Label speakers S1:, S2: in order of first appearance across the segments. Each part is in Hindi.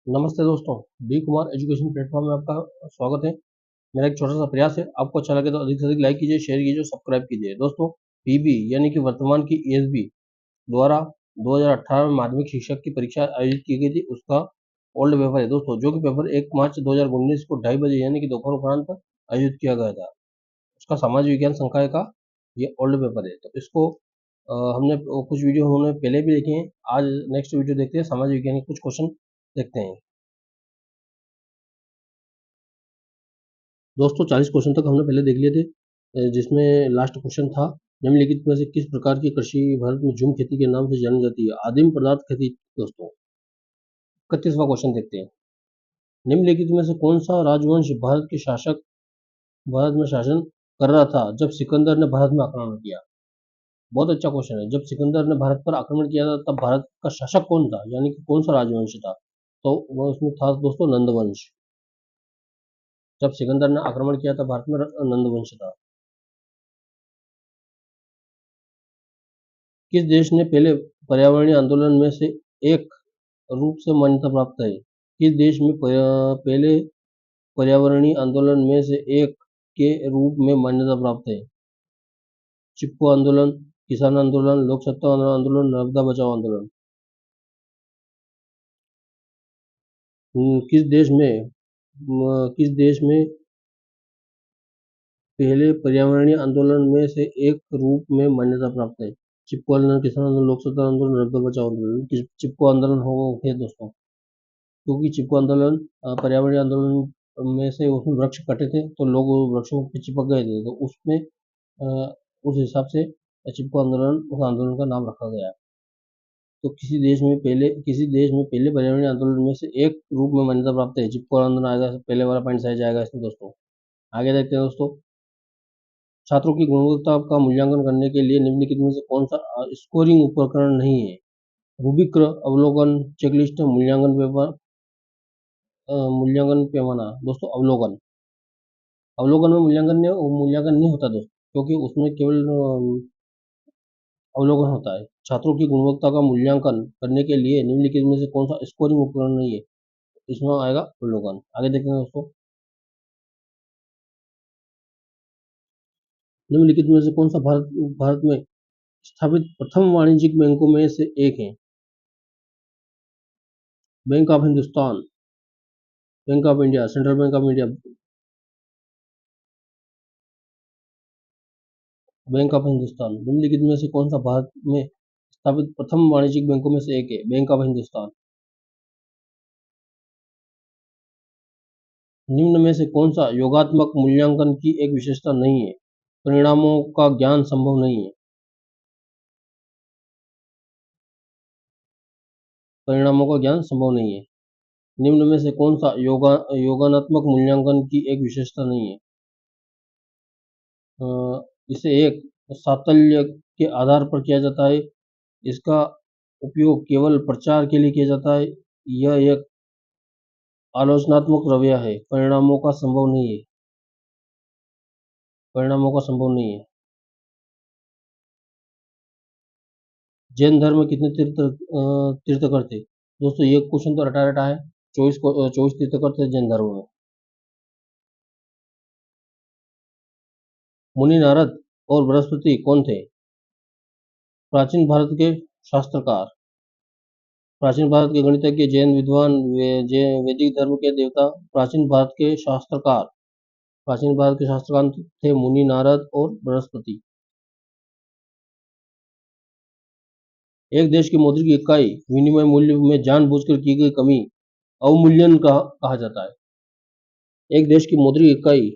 S1: नमस्ते दोस्तों, डी कुमार एजुकेशन प्लेटफॉर्म में आपका स्वागत है। मेरा एक छोटा सा प्रयास है, आपको अच्छा लगे तो अधिक से अधिक लाइक कीजिए, शेयर कीजिए, सब्सक्राइब कीजिए। दोस्तों, पीबी यानी कि वर्तमान की ईएसबी द्वारा 2018 में माध्यमिक शिक्षक की परीक्षा आयोजित की गई थी, उसका ओल्ड पेपर है दोस्तों, जो कि पेपर 1 मार्च 2019 को 2:30 बजे यानी कि दोपहर उपरांत आयोजित किया गया था। उसका समाज विज्ञान संकाय का ये ओल्ड पेपर है। तो इसको हमने कुछ वीडियो हमने पहले भी देखे हैं। आज नेक्स्ट वीडियो देखते हैं, समाज विज्ञान के कुछ क्वेश्चन देखते हैं। दोस्तों 40 क्वेश्चन तक हमने पहले देख लिए थे, जिसमें लास्ट क्वेश्चन था, निम्नलिखित में से किस प्रकार की कृषि भारत में झूम खेती के नाम से जानी जाती है? आदिम पदार्थ खेती। दोस्तों 31वां क्वेश्चन देखते हैं। निम्नलिखित में से कौन सा राजवंश भारत में शासन कर रहा था जब सिकंदर ने भारत में आक्रमण किया? बहुत अच्छा क्वेश्चन है। जब सिकंदर ने भारत पर आक्रमण किया था तब भारत का शासक कौन था, यानी कि कौन सा राजवंश था? तो वह उसमें था दोस्तों नंदवंश। जब सिकंदर ने आक्रमण किया था भारत में, नंदवंश था। किस देश ने पहले पर्यावरणीय आंदोलन में से एक रूप से मान्यता प्राप्त है? किस देश में पहले पर्यावरणीय आंदोलन में से एक के रूप में मान्यता प्राप्त है? चिपको आंदोलन, किसान आंदोलन, लोक सत्ता आंदोलन, नर्मदा बचाओ आंदोलन। किस देश में पहले पर्यावरणीय आंदोलन में से एक रूप में मान्यता प्राप्त है? चिपको आंदोलन, किसान आंदोलन, लोक सत्ता आंदोलन, नर्मदा बचाओ आंदोलन। चिपको आंदोलन है दोस्तों, क्योंकि चिपको आंदोलन पर्यावरणीय आंदोलन में से उसमें वृक्ष कटे थे तो लोग वृक्षों पे चिपक गए थे, तो उसमें उस हिसाब से चिपको आंदोलन उस आंदोलन का नाम रखा गया। तो किसी देश में पहले पर्यावरणीय आंदोलन में से एक रूप में मान्यता प्राप्त है, चिपको आंदोलन आएगा, पहले वाला पॉइंट सही जाएगा इसमें दोस्तों। आगे देखते हैं दोस्तों। छात्रों की गुणवत्ता का मूल्यांकन करने के लिए निम्नलिखित में से कौन सा स्कोरिंग उपकरण नहीं है? रूबिक अवलोकन, चेकलिस्ट, मूल्यांकन पैमाना। दोस्तों अवलोकन में मूल्यांकन नहीं होता दोस्तों, क्योंकि उसमें केवल अवलोकन होता है। छात्रों की गुणवत्ता का मूल्यांकन करने के लिए निम्नलिखित में से कौन सा स्कोरिंग उपकरण नहीं है? इसमें आएगा अवलोकन। आगे देखेंगे दोस्तों। निम्नलिखित में से कौन सा भारत में स्थापित प्रथम वाणिज्यिक बैंकों में से एक है? Bank of Hindustan, bank of India, central bank of India, bank of Hindustan. निम्नलिखित में से कौन सा भारत में स्थापित प्रथम वाणिज्यिक बैंकों में से एक है? Bank of Hindustan. निम्न में से कौन सा योगात्मक मूल्यांकन की एक विशेषता नहीं है? परिणामों का ज्ञान संभव नहीं है। परिणामों का ज्ञान संभव नहीं है। निम्न में से कौन सा योगात्मक मूल्यांकन की एक विशेषता नहीं है? इसे एक सातल्य के आधार पर किया जाता है। इसका उपयोग केवल प्रचार के लिए किया जाता है। यह एक आलोचनात्मक रवैया है। परिणामों का संभव नहीं है। परिणामों का संभव नहीं है। जैन धर्म में कितने तीर्थकर थे? दोस्तों ये क्वेश्चन तो रटा रटा है। 24 तीर्थकर थे जैन धर्म में। मुनि नारद और बृहस्पति कौन थे? प्राचीन भारत के शास्त्रकार, प्राचीन भारत के गणितज्ञ, जैन विद्वान, वैदिक धर्म के देवता, प्राचीन भारत के शास्त्रकार। प्राचीन भारत के शास्त्रकार थे मुनि नारद और बृहस्पति। एक देश की मौद्रिक इकाई विनिमय मूल्य में जानबूझकर की गई कमी अवमूल्यन कहा जाता है। एक देश की मौद्रिक इकाई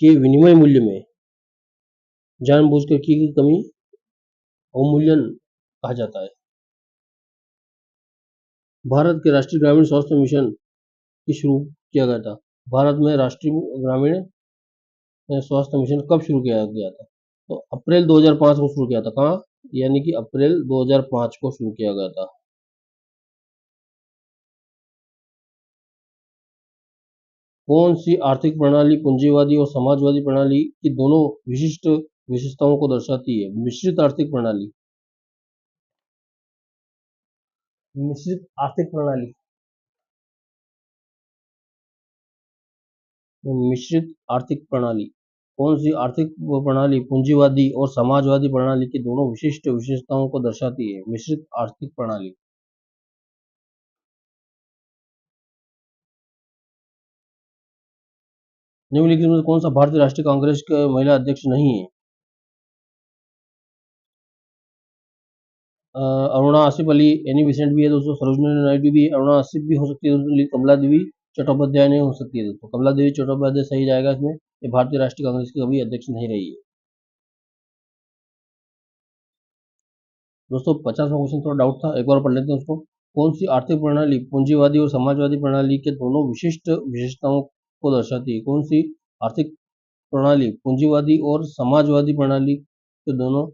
S1: के विनिमय मूल्य में जानबूझकर की गई कमी अवमूल्यन कहा जाता है। भारत के राष्ट्रीय ग्रामीण स्वास्थ्य मिशन की शुरू किया गया था? भारत में राष्ट्रीय ग्रामीण स्वास्थ्य मिशन कब शुरू किया गया था? तो अप्रैल 2005 को शुरू किया था। कहाँ? यानी कि अप्रैल 2005 को शुरू किया गया था। कौन सी आर्थिक प्रणाली पूंजीवादी और समाजवादी प्रणाली की दोनों विशिष्ट विशेषताओं को दर्शाती है? मिश्रित आर्थिक प्रणाली। मिश्रित आर्थिक प्रणाली। मिश्रित आर्थिक प्रणाली। कौन सी आर्थिक प्रणाली पूंजीवादी और समाजवादी प्रणाली की दोनों विशिष्ट विशेषताओं को दर्शाती है? मिश्रित आर्थिक प्रणाली। निम्नलिखित में कौन सा भारतीय राष्ट्रीय कांग्रेस का महिला अध्यक्ष नहीं है? अरुणा आसिफ अली, एनी बेसेंट भी है दोस्तों, सरोजिनी नायडू भी, अरुणा आसिफ भी हो सकती है दोस्तों, लेकिन कमला देवी चट्टोपाध्याय नहीं हो सकती है दोस्तों। कमला देवी चट्टोपाध्याय सही जाएगा इसमें। ये भारतीय राष्ट्रीय कांग्रेस की कभी अध्यक्ष नहीं रही है दोस्तों। 50वां क्वेश्चन थोड़ा डाउट था, एक बार पढ़ लेते हैं उसको। कौन सी आर्थिक प्रणाली पूंजीवादी और समाजवादी प्रणाली के दोनों विशिष्ट विशेषताओं को दर्शाती है? कौन सी आर्थिक प्रणाली पूंजीवादी और समाजवादी प्रणाली के दोनों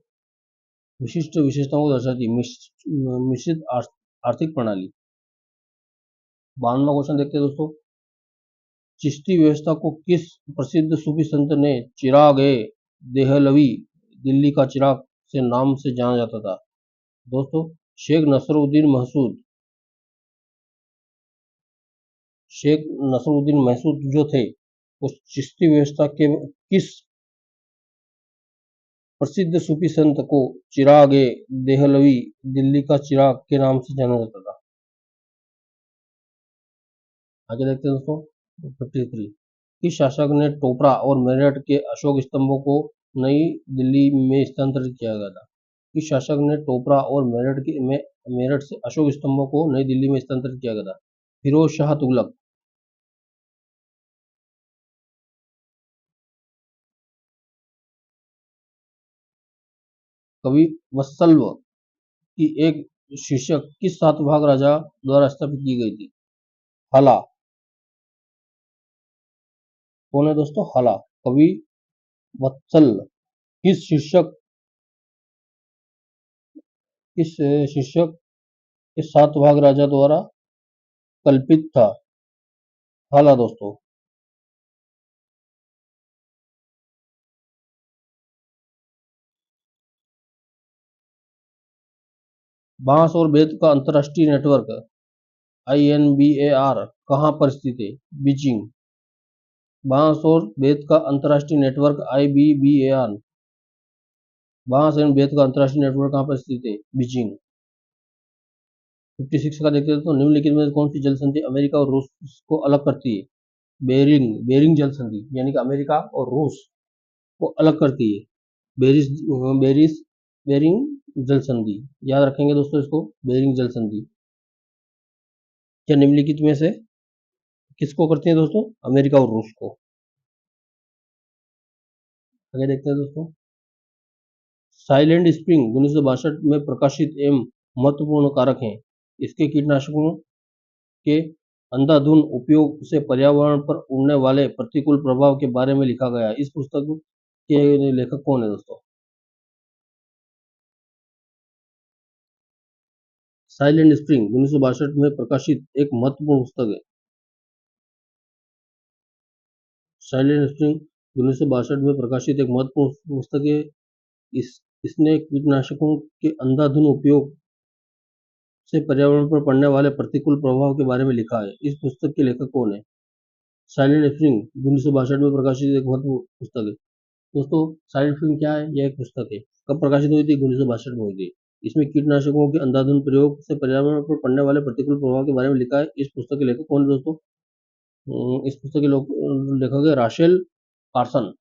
S1: विशिष्ट विशेषताओं को दर्शाती है? मिश्रित आर्थिक प्रणाली। 52वां क्वेश्चन देखते हैं दोस्तों। चिश्ती व्यवस्था को किस प्रसिद्ध सूफी संत ने चिराग ए देहलवी, दिल्ली का चिराग से नाम से जाना जाता था? दोस्तों, शेख नसरुद्दीन महसूद। शेख नसरुद्दीन महसूद जो थे, उस चिश्ती व्यवस्था के किस प्रसिद्ध सूफी संत को चिराग ए देहलवी, दिल्ली का चिराग के नाम से जाना जाता था? आगे देखते हैं दोस्तों। 53। किस शासक ने टोपरा और मेरठ के अशोक स्तंभों को नई दिल्ली में स्थानांतरित किया गया था? किस शासक ने टोपरा और मेरठ से अशोक स्तंभों को नई दिल्ली में स्थानांतरित किया गया था? फिरोज शाह तुगलक। कवि वत्सल्व की एक शीर्षक किस सातवाहन राजा द्वारा स्थापित की गई थी? हाला। कौन है दोस्तों? हाला। कवि वत्सल किस शीर्षक के सातवाहन राजा द्वारा कल्पित था? हाला दोस्तों। बांस और बेत का अंतर्राष्ट्रीय नेटवर्क INBAR कहाँ पर स्थित है? बीजिंग। बांस और बेत का अंतर्राष्ट्रीय नेटवर्क IBBAR, बांस एंड बेत का अंतर्राष्ट्रीय नेटवर्क कहाँ पर स्थित है? बीजिंग। 56 का देखते हैं तो निम्नलिखित में कौन सी जल संधि अमेरिका और रूस को अलग करती है? बेरिंग जल संधि, यानी कि अमेरिका और रूस को अलग करती है। बेरिस बेरिस बेरिंग जल संधि, याद रखेंगे दोस्तों इसको, बेरिंग जल संधि। क्या निम्नलिखित में से किसको करती है दोस्तों? अमेरिका और रूस को। आगे देखते हैं दोस्तों। साइलेंट स्प्रिंग 1962 में प्रकाशित एवं महत्वपूर्ण कारक हैं। इसके कीटनाशकों के अंधाधुंध उपयोग से पर्यावरण पर उड़ने वाले प्रतिकूल प्रभाव के बारे में लिखा गया है। इस पुस्तक के लेखक कौन है दोस्तों? साइलेंट स्प्रिंग 1962 में प्रकाशित एक महत्वपूर्ण पुस्तक है। साइलेंट स्प्रिंग 1962 में प्रकाशित एक महत्वपूर्ण पुस्तक है। इसने कीटनाशकों के अंधाधुंध उपयोग से पर्यावरण पर पड़ने वाले प्रतिकूल प्रभाव के बारे में लिखा है। इस पुस्तक के लेखक कौन है? साइलेंट स्प्रिंग 1962 में प्रकाशित एक महत्वपूर्ण पुस्तक है। दोस्तों, साइलेंट स्प्रिंग क्या है? यह एक पुस्तक है। कब प्रकाशित हुई थी? 1962 में हुई थी। इसमें कीटनाशकों के अंधाधुंध प्रयोग से पर्यावरण पर पड़ने वाले प्रतिकूल प्रभाव के बारे में लिखा है। इस पुस्तक के लेखक कौन है दोस्तों? इस पुस्तक के लेखक है राशेल कार्सन।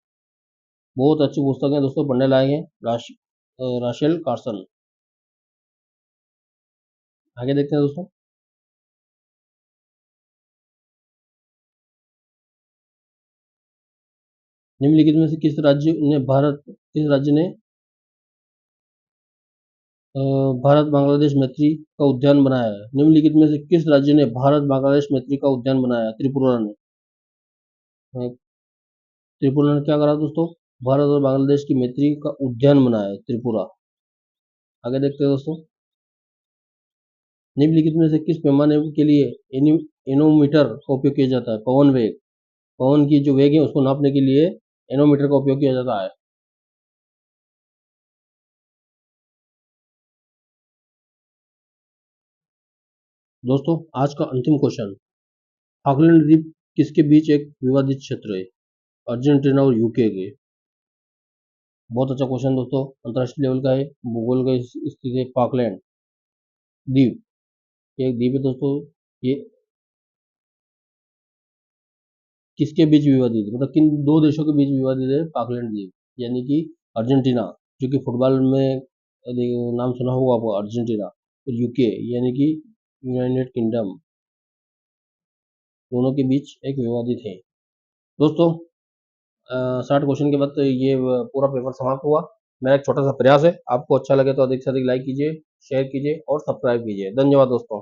S1: बहुत अच्छी पुस्तक है दोस्तों, पढ़ने लायक है। Rachel Carson. आगे देखते हैं दोस्तों। निम्नलिखित में से किस राज्य ने भारत बांग्लादेश मैत्री का उद्यान बनाया है? निम्नलिखित में से किस राज्य ने भारत बांग्लादेश मैत्री का उद्यान बनाया है? त्रिपुरा ने। त्रिपुरा ने क्या करा दोस्तों? भारत और बांग्लादेश की मैत्री का उद्यान बनाया है त्रिपुरा। आगे देखते हैं दोस्तों। निम्नलिखित में से किस पैमाने के लिए एनोमीटर का उपयोग किया जाता है? पवन वेग। पवन की जो वेग है उसको नापने के लिए एनोमीटर का उपयोग किया जाता है। दोस्तों, आज का अंतिम क्वेश्चन। फॉकलैंड द्वीप किसके बीच एक विवादित क्षेत्र है? अर्जेंटीना और यूके के। बहुत अच्छा क्वेश्चन दोस्तों, अंतरराष्ट्रीय लेवल का है, भूगोल का स्थित है पाकलैंड द्वीप, ये एक द्वीप है दोस्तों। ये किसके बीच विवादित है, मतलब किन दो देशों के बीच विवादित है पाकलैंड द्वीप, यानी कि अर्जेंटीना, जो कि फुटबॉल में यदि नाम सुना होगा आपको अर्जेंटीना, और यूके यानी कि यूनाइटेड किंगडम, दोनों के बीच एक विवादित है दोस्तों। 60 क्वेश्चन के बाद तो ये पूरा पेपर समाप्त हुआ। मेरा एक छोटा सा प्रयास है, आपको अच्छा लगे तो अधिक से अधिक लाइक कीजिए, शेयर कीजिए और सब्सक्राइब कीजिए। धन्यवाद दोस्तों।